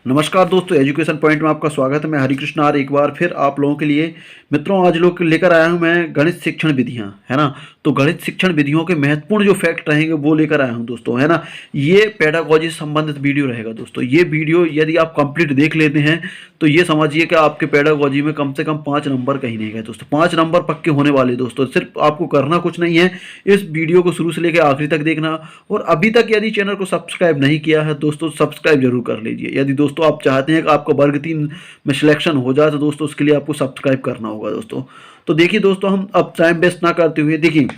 नमस्कार दोस्तों, education point में आपका स्वागत है। मैं हरिकृष्ण आर एक बार फिर आप लोगों के लिए मित्रों आज लोग लेकर आया हूं मैं गणित शिक्षण विधियां, है ना। तो गणित शिक्षण विधियों के महत्वपूर्ण जो फैक्ट रहेंगे वो लेकर आया हूं दोस्तों, है ना। ये पेडागॉजी से संबंधित वीडियो रहेगा दोस्तों। ये वीडियो यदि आप कंप्लीट देख लेते हैं तो ये समझिए कि आपके पेडागॉजी में कम से कम 5 नंबर कहीं नहीं गए दोस्तों। 5 नंबर पक्के होने वाले दोस्तों। सिर्फ आपको करना कुछ नहीं है, इस वीडियो को शुरू से लेकर आखिरी तक देखना। और अभी तक यदि चैनल को सब्सक्राइब नहीं किया है दोस्तों, सब्सक्राइब जरूर कर लीजिए। यदि दोस्तों आप चाहते हैं कि आपका वर्ग 3 में सिलेक्शन हो जाए तो दोस्तों उसके लिए आपको सब्सक्राइब करना होगा दोस्तों। तो देखिए दोस्तों, हम अब टाइम वेस्ट ना करते हुए देखिए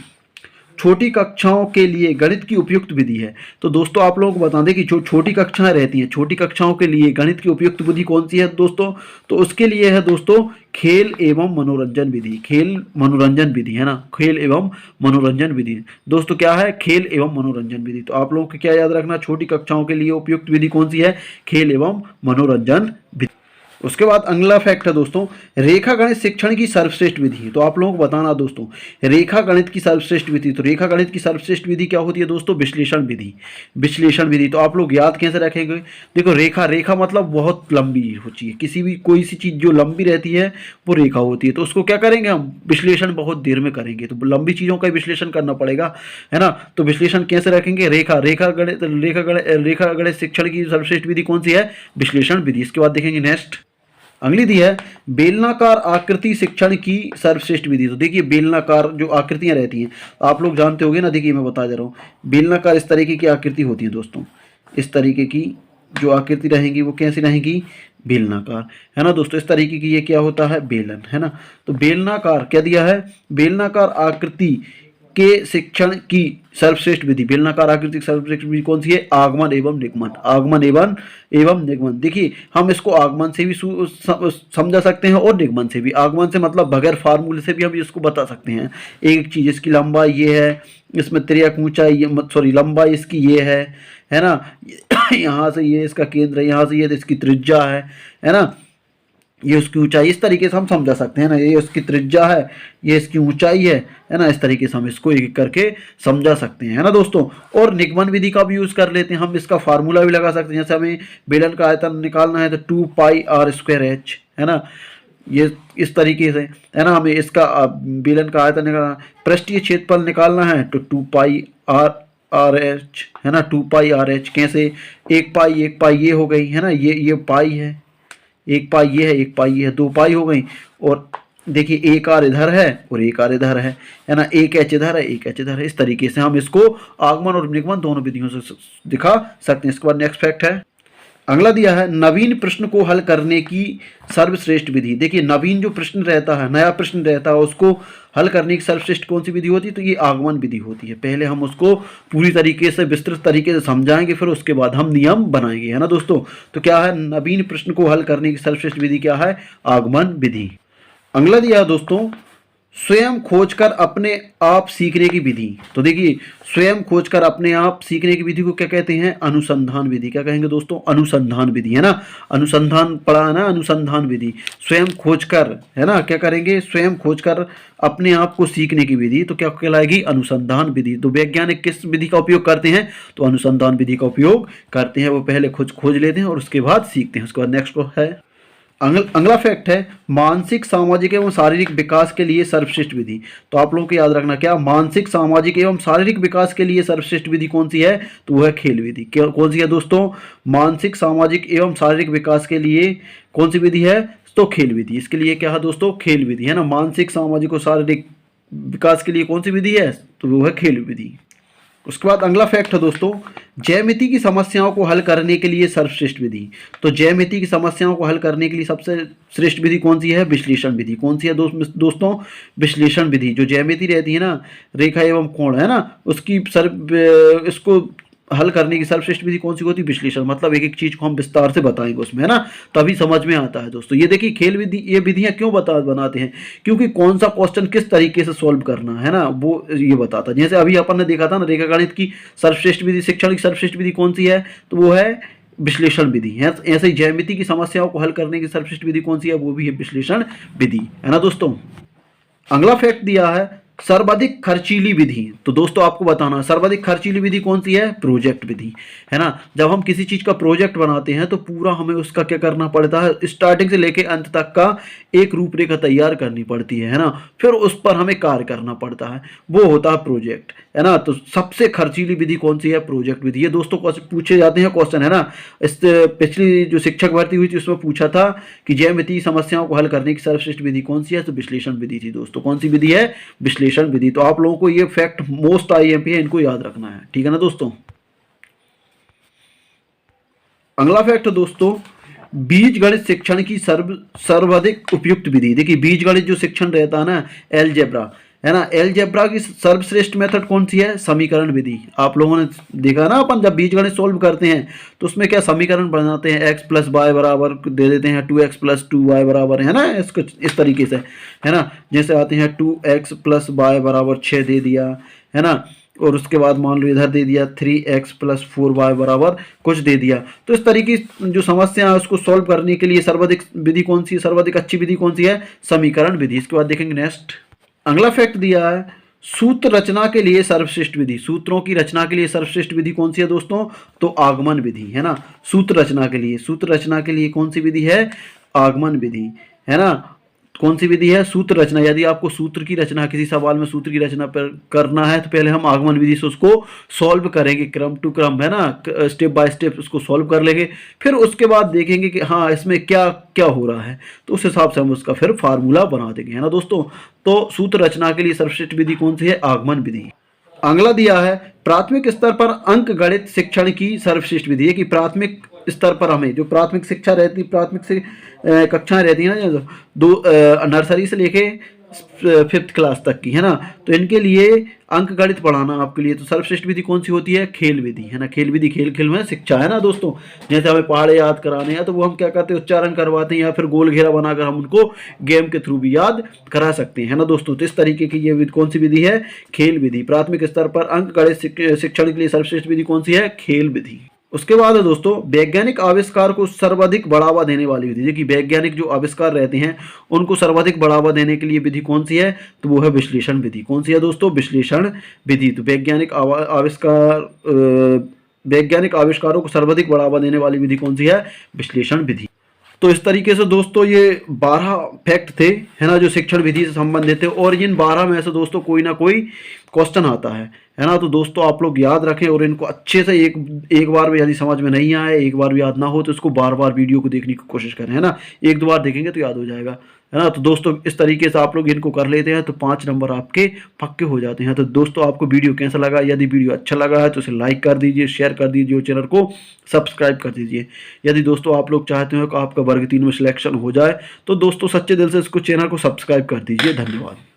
छोटी कक्षाओं के लिए गणित की उपयुक्त विधि है। तो दोस्तों आप लोगों को बता दें कि जो छोटी कक्षाएं रहती हैं, छोटी कक्षाओं के लिए गणित की उपयुक्त विधि कौन सी है दोस्तों। तो उसके लिए है दोस्तों खेल एवं मनोरंजन विधि। खेल मनोरंजन विधि, है ना। खेल एवं मनोरंजन विधि दोस्तों क्या है, खेल एवं मनोरंजन विधि। तो आप लोगों को क्या याद रखना, छोटी कक्षाओं के लिए उपयुक्त विधि कौन सी है, खेल एवं मनोरंजन विधि। उसके बाद अगला फैक्ट है दोस्तों, रेखा गणित शिक्षण की सर्वश्रेष्ठ विधि। तो आप लोगों को बताना दोस्तों, रेखा गणित की सर्वश्रेष्ठ विधि। तो रेखा गणित की सर्वश्रेष्ठ विधि क्या होती है दोस्तों, विश्लेषण विधि। विश्लेषण विधि तो आप लोग याद कैसे रखेंगे, देखो रेखा, रेखा मतलब बहुत लंबी होती है। किसी भी कोई सी चीज जो लंबी रहती है वो रेखा होती है। तो उसको क्या करेंगे हम, विश्लेषण बहुत देर में करेंगे। तो लंबी चीजों का विश्लेषण करना पड़ेगा, है ना। तो विश्लेषण कैसे रखेंगे, रेखा रेखा गणित शिक्षण की सर्वश्रेष्ठ विधि कौन सी है, विश्लेषण विधि। इसके बाद देखेंगे नेक्स्ट अगली दी है बेलनाकार आकृति शिक्षण की सर्वश्रेष्ठ विधि। तो देखिए बेलनाकार जो आकृतियां रहती हैं आप लोग जानते होंगे ना। देखिए मैं बता दे रहा हूँ, बेलनाकार इस तरीके की आकृति होती है दोस्तों। इस तरीके की जो आकृति रहेंगी वो कैसी रहेंगी, बेलनाकार, है ना दोस्तों। इस तरीके की ये क्या होता है, बेलन, है ना। तो बेलनाकार क्या दिया है, बेलनाकार आकृति के शिक्षण की सर्वश्रेष्ठ विधि। बेलनाकार आकृति की सर्वश्रेष्ठ विधि कौन सी है, आगमन एवं निगमन। आगमन एवं निगमन। देखिए हम इसको आगमन से भी समझा सकते हैं और निगमन से भी। आगमन से मतलब बगैर फार्मूले से भी हम इसको बता सकते हैं। एक चीज इसकी लंबाई ये है, इसमें त्रिज्या ऊंचाई सॉरी लंबाई इसकी ये है ना। यहाँ से ये इसका केंद्र है, यहाँ से ये इसकी त्रिज्या है ना। ये उसकी ऊंचाई, इस तरीके से हम समझा सकते हैं ना। ये उसकी त्रिज्या है, ये इसकी ऊंचाई है ना। इस तरीके से हम इसको एक करके समझा सकते हैं, है ना दोस्तों। और निगमन विधि का भी यूज कर लेते हैं हम। इसका फार्मूला भी लगा सकते हैं। जैसे हमें बेलन का आयतन निकालना है तो 2πr²h, है ना। ये इस तरीके से, है ना। हमें इसका बेलन का आयतन निकालना, पृष्ठीय क्षेत्रफल निकालना है तो 2πr/h, है ना। 2πr/h कैसे, 1 पाई ये हो गई, है ना। ये पाई है, 1 पाई ये है, 1 पाई ये है, 2 पाई हो गई। और देखिए 1r इधर है और 1r इधर है ना। 1h इधर है, 1h इधर है। इस तरीके से हम इसको आगमन और निगमन दोनों विधियों से दिखा सकते हैं। इसके बाद नेक्स्ट फैक्ट है, अगला दिया है नवीन प्रश्न को हल करने की सर्वश्रेष्ठ विधि। देखिए नवीन जो प्रश्न रहता है, नया प्रश्न रहता है, उसको हल करने की सर्वश्रेष्ठ कौन सी विधि होती है, तो ये आगमन विधि होती है। पहले हम उसको पूरी तरीके से विस्तृत तरीके से समझाएंगे, फिर उसके बाद हम नियम बनाएंगे, है ना दोस्तों। तो क्या है, नवीन प्रश्न को हल करने की सर्वश्रेष्ठ विधि क्या है, आगमन विधि। अगला दिया है दोस्तों स्वयं खोजकर अपने आप सीखने की विधि। तो देखिए स्वयं खोजकर अपने आप सीखने की विधि को क्या कहते हैं, अनुसंधान विधि। क्या कहेंगे दोस्तों, अनुसंधान विधि, है ना। अनुसंधान पढ़ा है ना, अनुसंधान विधि। स्वयं खोजकर, है ना, क्या करेंगे, स्वयं खोजकर अपने आप को सीखने की विधि तो क्या कहलाएगी, अनुसंधान विधि। तो वैज्ञानिक किस विधि का उपयोग करते हैं, तो अनुसंधान विधि का उपयोग करते हैं। वो पहले खोज लेते हैं और उसके बाद सीखते हैं। उसके बाद नेक्स्ट को है अगला फैक्ट है मानसिक सामाजिक एवं शारीरिक विकास के लिए सर्वश्रेष्ठ विधि। तो आप लोगों को याद रखना, क्या मानसिक सामाजिक एवं शारीरिक विकास के लिए सर्वश्रेष्ठ विधि कौन सी है, तो वह है खेल विधि। कौन सी है दोस्तों, मानसिक सामाजिक एवं शारीरिक विकास के लिए कौन सी विधि है, तो खेल विधि। इसके लिए क्या है दोस्तों, खेल विधि, है ना। मानसिक सामाजिक और शारीरिक विकास के लिए कौन सी विधि है, तो वो है खेल विधि। उसके बाद अगला फैक्ट है दोस्तों ज्यामिति की समस्याओं को हल करने के लिए सर्वश्रेष्ठ विधि। तो ज्यामिति की समस्याओं को हल करने के लिए सबसे श्रेष्ठ विधि कौन सी है, विश्लेषण विधि। कौन सी है दोस्तों, विश्लेषण विधि। जो ज्यामिति रहती है ना, रेखा एवं कोण, है ना, उसकी इसको हल करने की सर्वश्रेष्ठ विधि कौन सी होती है, विश्लेषण। मतलब एक एक चीज को हम विस्तार से बताएंगे उसमें, है ना, तभी समझ में आता है दोस्तों। ये देखिए खेल विधि, ये विधियां क्यों बनाते हैं, क्योंकि कौन सा क्वेश्चन किस तरीके से सॉल्व करना है ना, वो ये बताता है। जैसे अभी अपन ने देखा था ना, रेखा गणित की सर्वश्रेष्ठ विधि, शिक्षण की सर्वश्रेष्ठ विधि कौन सी है, तो वो है विश्लेषण विधि है। ऐसे ही ज्यामिति की समस्याओं को हल करने की सर्वश्रेष्ठ विधि कौन सी है, वो भी है विश्लेषण विधि, है ना दोस्तों। अगला फैक्ट दिया है सर्वाधिक खर्चीली विधि, तो दोस्तों आपको बताना सर्वाधिक खर्चीली विधि कौन सी है? प्रोजेक्ट विधि, है ना। जब हम किसी चीज का प्रोजेक्ट बनाते हैं तो पूरा हमें उसका क्या करना पड़ता है, स्टार्टिंग से लेके अंत तक का एक रूपरेखा तैयार करनी पड़ती है ना, फिर उस पर हमें कार्य करना पड़ता है, वो होता है प्रोजेक्ट, है ना। तो सबसे खर्चीली विधि कौन सी है? प्रोजेक्ट विधि। ये दोस्तों पूछे जाते हैं क्वेश्चन, है ना। इस पिछली जो शिक्षक भर्ती हुई थी उसमें पूछा था कि ज्यामितीय समस्याओं को हल करने की सर्वश्रेष्ठ विधि कौन सी है? तो विश्लेषण विधि थी दोस्तों। कौन सी विधि है? विश्लेषण विधि। तो आप लोगों को ये फैक्ट मोस्ट आईएमपी है, इनको याद रखना है, ठीक है ना दोस्तों। अगला फैक्ट दोस्तों, बीजगणित शिक्षण की सर्वाधिक उपयुक्त विधि। देखिए बीजगणित जो शिक्षण रहता है ना, एलजेब्रा, है ना, एलजेब्रा की सर्वश्रेष्ठ मेथड कौन सी है? समीकरण विधि। आप लोगों ने देखा ना, अपन जब बीजगणित सोल्व करते हैं तो उसमें क्या समीकरण बनाते हैं, एक्स प्लस वाई बराबर दे देते हैं 2x प्लस 2y बराबर, है ना, इसको इस तरीके से, है ना। जैसे आते हैं 2x प्लस वाई बराबर 6 दे दिया, है ना, और उसके बाद मान लो इधर दे दिया 3x प्लस 4y बराबर कुछ दे दिया। तो इस तरीके की जो समस्या है उसको सॉल्व करने के लिए सर्वाधिक विधि कौन सी है? सर्वाधिक अच्छी विधि कौन सी है? समीकरण विधि। इसके बाद देखेंगे नेक्स्ट, अगला फैक्ट दिया है, सूत्र रचना के लिए सर्वश्रेष्ठ विधि। सूत्रों की रचना के लिए सर्वश्रेष्ठ विधि कौन सी है दोस्तों? तो आगमन विधि, है ना। सूत्र रचना के लिए, सूत्र रचना के लिए कौन सी विधि है? आगमन विधि, है ना। कौन सी विधि है? सूत्र रचना। यदि आपको सूत्र की रचना, किसी सवाल में सूत्र की रचना पर करना है तो पहले हम आगमन विधि से उसको सॉल्व करेंगे, क्रम टू क्रम, है ना, स्टेप बाय स्टेप उसको सॉल्व कर लेंगे। फिर उसके बाद देखेंगे कि हाँ इसमें क्या क्या हो रहा है, तो उस हिसाब से हम उसका फिर फार्मूला बना देंगे, है ना दोस्तों। तो सूत्र रचना के लिए सर्वश्रेष्ठ विधि कौन सी है? आगमन विधि। अगला दिया है, प्राथमिक स्तर पर अंक गणित शिक्षण की सर्वश्रेष्ठ विधि है कि प्राथमिक स्तर पर हमें जो प्राथमिक शिक्षा रहती, प्राथमिक से कक्षाएं रहती हैं ना, दो नर्सरी से लेके 5th क्लास तक की, है ना, तो इनके लिए अंक गणित पढ़ाना आपके लिए तो सर्वश्रेष्ठ विधि कौन सी होती है? खेल विधि, है ना। खेल विधि, खेल खेल में शिक्षा, है ना दोस्तों। जैसे हमें पहाड़े याद कराने हैं तो वो हम क्या करते हैं, उच्चारण करवाते हैं या फिर गोल घेरा बनाकर हम उनको गेम के थ्रू भी याद करा सकते हैं, है ना दोस्तों। तो इस तरीके की ये विधि कौन सी विधि है? खेल विधि। प्राथमिक स्तर पर अंक गणित शिक्षण के लिए सर्वश्रेष्ठ विधि कौन सी है? खेल विधि। उसके बाद है दोस्तों, वैज्ञानिक आविष्कार को सर्वाधिक बढ़ावा देने वाली विधि। देखिए वैज्ञानिक जो आविष्कार रहते हैं उनको सर्वाधिक बढ़ावा देने के लिए विधि कौन सी है? तो वो है विश्लेषण विधि। कौन सी है दोस्तों? विश्लेषण विधि। तो वैज्ञानिक आविष्कारों को सर्वाधिक बढ़ावा देने वाली विधि कौन सी है? विश्लेषण विधि। तो इस तरीके से दोस्तों ये 12 फैक्ट थे, है ना, जो शिक्षण विधि से संबंधित थे, और इन 12 में से दोस्तों कोई ना कोई क्वेश्चन आता है ना। तो दोस्तों आप लोग याद रखें और इनको अच्छे से एक बार भी यदि समझ में नहीं आए, एक बार भी याद ना हो तो इसको बार बार वीडियो को देखने की कोशिश करें, है ना। 1-2 बार देखेंगे तो याद हो जाएगा, है ना। तो दोस्तों इस तरीके से आप लोग इनको कर लेते हैं तो 5 नंबर आपके पक्के हो जाते हैं। तो दोस्तों आपको वीडियो कैसा लगा? यदि वीडियो अच्छा लगा है तो इसे लाइक कर दीजिए, शेयर कर दीजिए और चैनल को सब्सक्राइब कर दीजिए। यदि दोस्तों आप लोग चाहते हो कि आपका वर्ग 3 में सिलेक्शन हो जाए तो दोस्तों सच्चे दिल से इसको चैनल को सब्सक्राइब कर दीजिए। धन्यवाद।